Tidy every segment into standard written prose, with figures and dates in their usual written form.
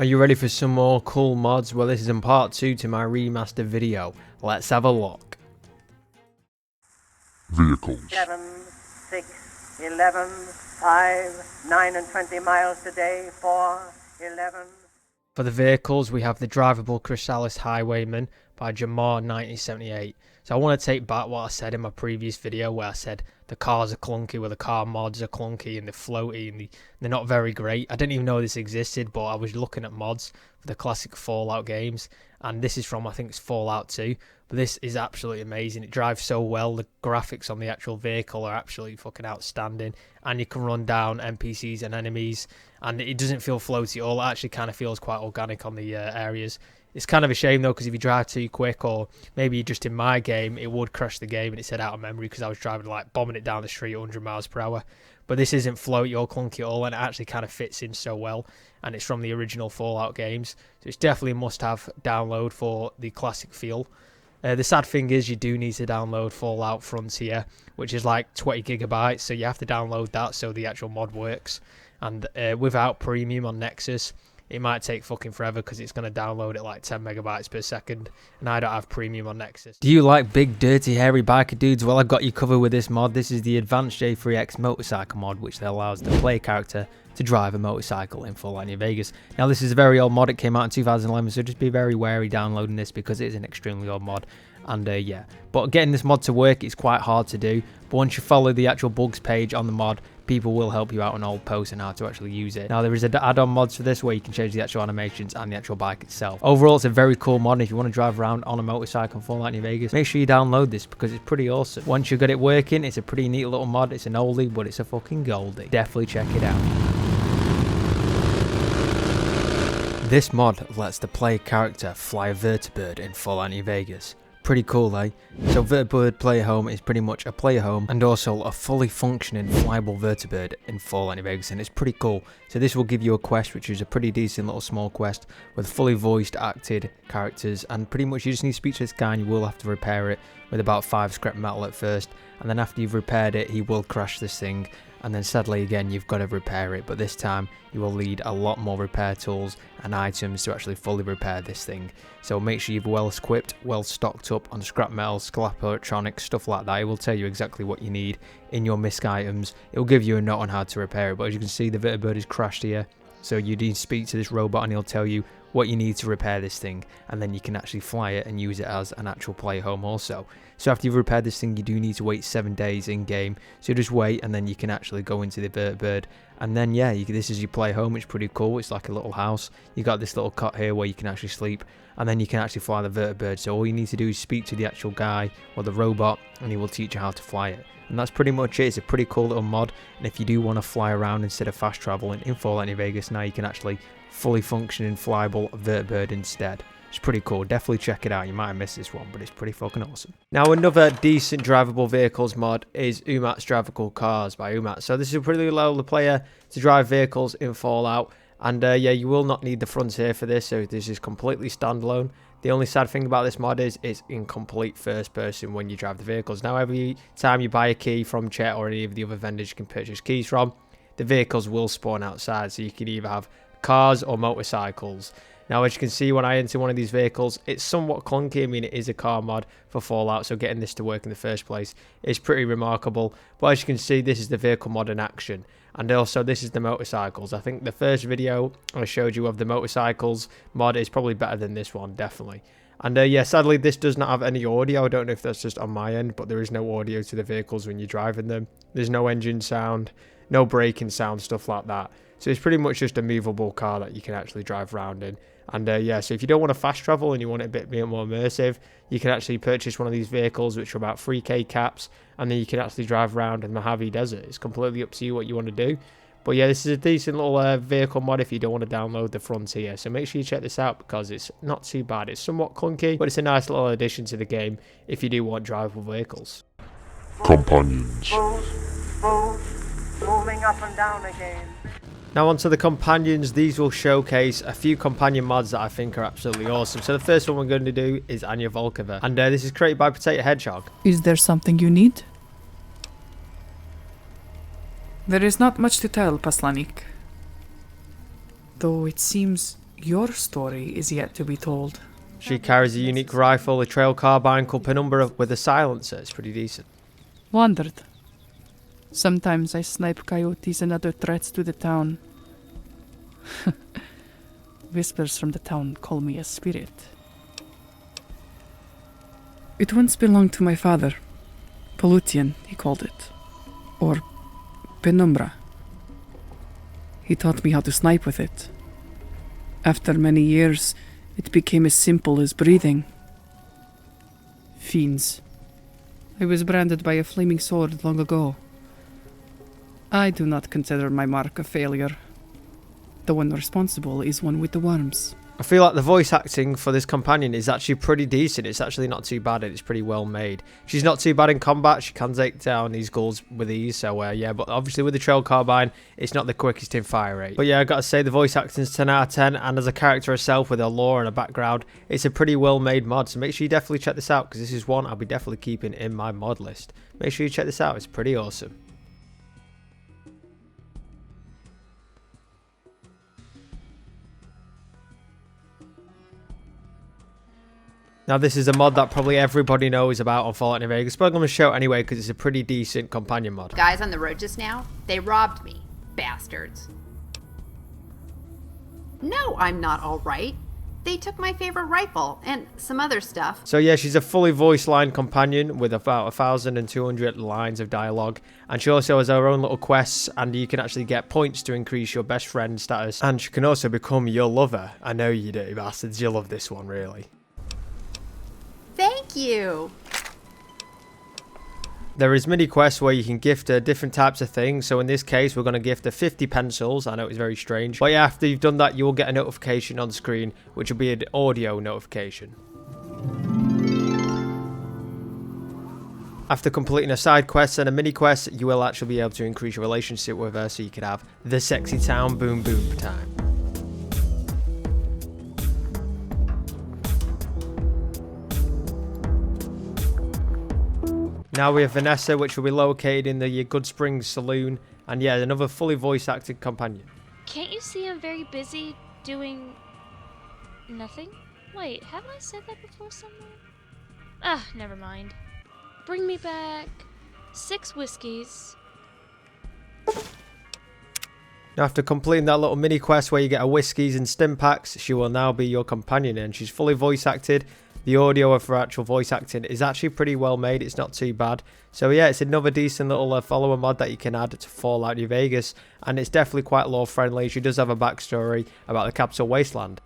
Are you ready for some more cool mods? Well, this is in part 2 to my remaster video. Let's have a look. Vehicles. 7, 6, 11, 5, 9 and 20 miles today, 4, 11. For the vehicles, we have the Drivable Chrysalis Highwayman by Jamar 1978. So I want to take back what I said in my previous video where I said the cars are clunky, where the car mods are clunky and they're floaty and they're not very great. I didn't even know this existed, but I was looking at mods for the classic Fallout games, and this is from, I think it's Fallout 2, but this is absolutely amazing. It drives so well. The graphics on the actual vehicle are absolutely fucking outstanding, and you can run down NPCs and enemies, and it doesn't feel floaty at all. It actually kind of feels quite organic on the areas. It's kind of a shame though, because if you drive too quick, or maybe just in my game, it would crash the game, and it said out of memory because I was driving like bombing it down the street at 100 miles per hour. But this isn't floaty or clunky at all, and it actually kind of fits in so well, and it's from the original Fallout games, so it's definitely a must-have download for the classic feel. The sad thing is you do need to download Fallout Frontier, which is like 20 gigabytes, so you have to download that so the actual mod works. And without premium on Nexus, it might take fucking forever because it's going to download at like 10 megabytes per second, and I don't have premium on Nexus. Do you like big, dirty, hairy biker dudes? Well, I've got you covered with this mod. This is the Advanced J3X motorcycle mod, which allows the player character to drive a motorcycle in full Anya Vegas. Now, this is a very old mod. It came out in 2011, so just be very wary downloading this because it is an extremely old mod. And yeah, but getting this mod to work is quite hard to do, but once you follow the actual bugs page on the mod, people will help you out on old posts on how to actually use it. Now, there is add-on mods for this where you can change the actual animations and the actual bike itself. Overall, it's a very cool mod, and if you want to drive around on a motorcycle in full Anya Vegas, make sure you download this because it's pretty awesome. Once you've got it working, it's a pretty neat little mod. It's an oldie, but it's a fucking goldie. Definitely check it out. This mod lets the player character fly a Vertibird in full Anya Vegas. Pretty cool, eh? So Vertibird player home is pretty much a player home and also a fully functioning flyable Vertibird in full Anya Vegas, and it's pretty cool. So this will give you a quest, which is a pretty decent little small quest with fully voiced acted characters, and pretty much you just need to speak to this guy and you will have to repair it with about 5 scrap metal at first, and then after you've repaired it he will crash this thing, and then sadly again you've got to repair it, but this time you will need a lot more repair tools and items to actually fully repair this thing. So make sure you're well equipped, well stocked up on scrap metal, scrap electronics, stuff like that. It will tell you exactly what you need in your misc items. It will give you a note on how to repair it, but as you can see the Vertibird is crashed here, so you need to speak to this robot and he'll tell you what you need to repair this thing, and then you can actually fly it and use it as an actual player home also. So after you've repaired this thing, you do need to wait 7 days in game, so just wait and then you can actually go into the Vertibird, and then yeah, this is your player home. It's pretty cool. It's like a little house. You got this little cot here where you can actually sleep, and then you can actually fly the Vertibird. So all you need to do is speak to the actual guy or the robot and he will teach you how to fly it. And that's pretty much it. It's a pretty cool little mod, and if you do want to fly around instead of fast traveling in full Anya Vegas, now you can actually fully functioning flyable Vertibird instead. It's pretty cool. Definitely check it out. You might have missed this one, but it's pretty fucking awesome. Now, another decent drivable vehicles mod is Uhmatt's Drivable Cars by Uhmatt. So this will pretty allow the player to drive vehicles in Fallout, and yeah, you will not need the Frontier for this, so this is completely standalone. The only sad thing about this mod is it's in complete first person when you drive the vehicles. Now, every time you buy a key from Chet or any of the other vendors you can purchase keys from, the vehicles will spawn outside, so you can either have cars or motorcycles. Now, as you can see, when I enter one of these vehicles, it's somewhat clunky. I mean, it is a car mod for Fallout, so getting this to work in the first place is pretty remarkable. But as you can see, this is the vehicle mod in action. And also, this is the motorcycles. I think the first video I showed you of the motorcycles mod is probably better than this one, definitely. And yeah, sadly, this does not have any audio. I don't know if that's just on my end, but there is no audio to the vehicles when you're driving them. There's no engine sound, no braking sound, stuff like that. So it's pretty much just a movable car that you can actually drive around in. And yeah, so if you don't want to fast travel and you want it a bit more immersive, you can actually purchase one of these vehicles, which are about 3k caps, and then you can actually drive around in the Mojave Desert. It's completely up to you what you want to do. But yeah, this is a decent little vehicle mod if you don't want to download the Frontier. So make sure you check this out because it's not too bad. It's somewhat clunky, but it's a nice little addition to the game if you do want drivable vehicles. Companions. Moving up and down again. Now onto the companions. These will showcase a few companion mods that I think are absolutely awesome. So the first one we're going to do is Anya Volkova, and this is created by Potato Hedgehog. Is there something you need? There is not much to tell, Paslanik. Though it seems Your story is yet to be told. She carries a unique rifle, a trail carbine called Penumbra with a silencer. It's pretty decent. Wandered. Sometimes I snipe coyotes and other threats to the town. Whispers from the town call me a spirit. It once belonged to my father. Polutian, he called it. Or Penumbra. He taught me how to snipe with it. After many years, it became as simple as breathing. Fiends. I was branded by a flaming sword long ago. I do not consider my mark a failure. The one responsible is one with the worms. I feel like the voice acting for this companion is actually pretty decent. It's actually not too bad and it's pretty well made. She's not too bad in combat. She can take down these ghouls with ease. So yeah, but obviously with the trail carbine, it's not the quickest in fire rate. But yeah, I gotta say the voice acting's 10 out of 10. And as a character herself with her lore and her background, it's a pretty well made mod. So make sure you definitely check this out because this is one I'll be definitely keeping in my mod list. Make sure you check this out. It's pretty awesome. Now this is a mod that probably everybody knows about on Fallout New Vegas, but I'm going to show it anyway because it's a pretty decent companion mod. Guys on the road just now, they robbed me. Bastards. No, I'm not alright. They took my favorite rifle and some other stuff. So yeah, she's a fully voice line companion with about 1,200 lines of dialogue. And she also has her own little quests and you can actually get points to increase your best friend status. And she can also become your lover. I know you dirty bastards, you love this one really. Thank you. There is mini quests where you can gift her different types of things. So in this case, we're going to gift her 50 pencils. I know it's very strange. But yeah, after you've done that, you will get a notification on screen, which will be an audio notification. After completing a side quest and a mini quest, you will actually be able to increase your relationship with her so you can have the sexy town boom boom time. Now we have Vanessa, which will be located in the Good Springs Saloon. And yeah, another fully voice-acted companion. Can't you see I'm very busy doing nothing? Wait, haven't I said that before somewhere? Ah, never mind. Bring me back 6 whiskeys. Now after completing that little mini quest where you get a whiskeys and stim packs, she will now be your companion and she's fully voice-acted. The audio of her actual voice acting is actually pretty well made. It's not too bad. So yeah, it's another decent little follower mod that you can add to Fallout New Vegas. And it's definitely quite lore friendly. She does have a backstory about the Capital Wasteland.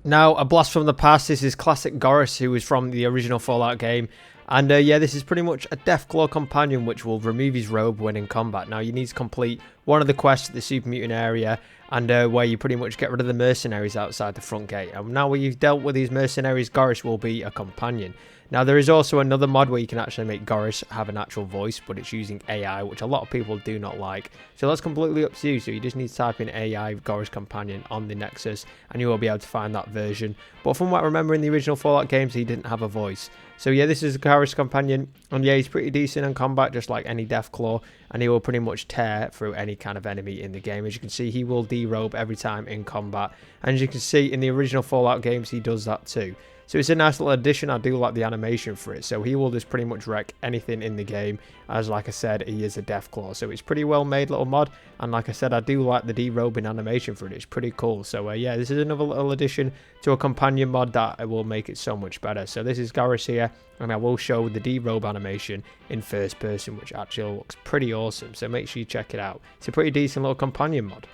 Now, a blast from the past. This is classic Goris, who is from the original Fallout game. And yeah, this is pretty much a Deathclaw companion which will remove his robe when in combat. Now, you need to complete one of the quests at the Super Mutant area, and where you pretty much get rid of the mercenaries outside the front gate. And now where you've dealt with these mercenaries, Goris will be a companion. Now, there is also another mod where you can actually make Goris have an actual voice, but it's using AI, which a lot of people do not like. So that's completely up to you. So you just need to type in AI Goris companion on the Nexus, and you will be able to find that version. But from what I remember in the original Fallout games, he didn't have a voice. So yeah, this is a Goris companion, and yeah, he's pretty decent in combat, just like any Deathclaw, and he will pretty much tear through any kind of enemy in the game. As you can see, he will derobe every time in combat, and as you can see in the original Fallout games, he does that too. So it's a nice little addition. I do like the animation for it. So he will just pretty much wreck anything in the game. As like I said, he is a Deathclaw. So it's pretty well made little mod. And like I said, I do like the derobing animation for it. It's pretty cool. So yeah, this is another little addition to a companion mod that will make it so much better. So this is Goris here. And I will show the derobe animation in first person, which actually looks pretty awesome. So make sure you check it out. It's a pretty decent little companion mod.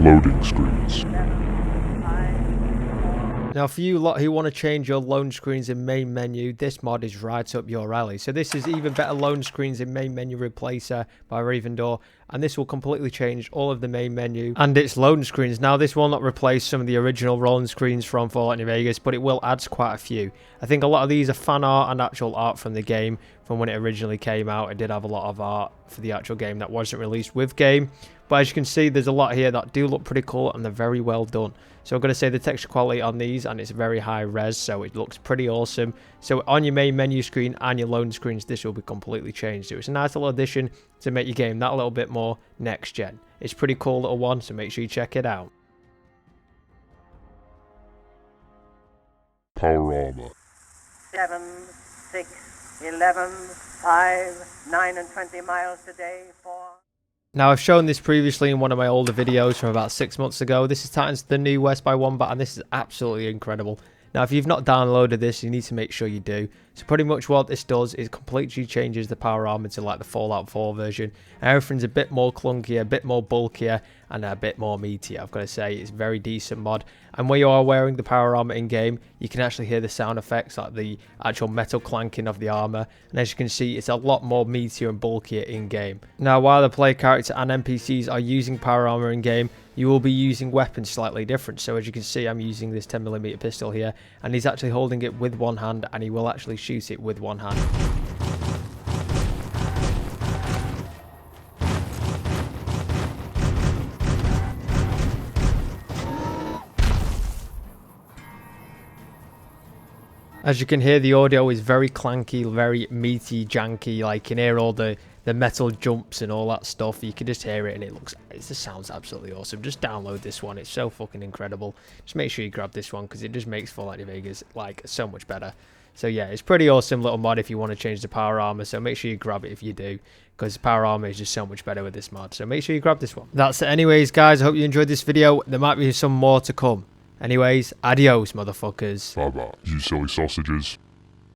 Loading screens. Now for you lot who want to change your loan screens in main menu, this mod is right up your alley. So this is even better loan screens in main menu replacer by Ravendor, and this will completely change all of the main menu and its loan screens. Now this will not replace some of the original loan screens from Fallout New Vegas, but it will add quite a few. I think a lot of these are fan art and actual art from the game from when it originally came out. It did have a lot of art for the actual game that wasn't released with game. But as you can see, there's a lot here that do look pretty cool and they're very well done. So I'm going to say the texture quality on these, and it's very high res, so it looks pretty awesome. So on your main menu screen and your loading screens, this will be completely changed. So it's a nice little addition to make your game that little bit more next gen. It's a pretty cool little one, so make sure you check it out. Power armor. 7, 6, 11, 5, 9 and 20 miles today, 4. Now, I've shown this previously in one of my older videos from about 6 months ago. This is Titans the New West by Wombat, and this is absolutely incredible. Now, if you've not downloaded this, you need to make sure you do. So pretty much what this does is completely changes the power armor to like the Fallout 4 version. Everything's a bit more clunkier, a bit more bulkier, and a bit more meatier. I've got to say, it's a very decent mod. And when you are wearing the power armor in game, you can actually hear the sound effects, like the actual metal clanking of the armor. And as you can see, it's a lot more meatier and bulkier in game. Now, while the player character and NPCs are using power armor in game, you will be using weapons slightly different. So as you can see, I'm using this 10mm pistol here, and he's actually holding it with one hand, and he will actually shoot it with one hand. As you can hear, the audio is very clanky, very meaty, janky. Like, you can hear all the metal jumps and all that stuff. You can just hear it, and it just sounds absolutely awesome. Just download this one. It's so fucking incredible. Just make sure you grab this one, because it just makes Fallout New Vegas like so much better. So yeah, it's pretty awesome little mod if you want to change the power armor. So make sure you grab it if you do, because power armor is just so much better with this mod. So make sure you grab this one. That's it anyways, guys. I hope you enjoyed this video. There might be some more to come. Anyways, adios, motherfuckers. Bye bye, you silly sausages.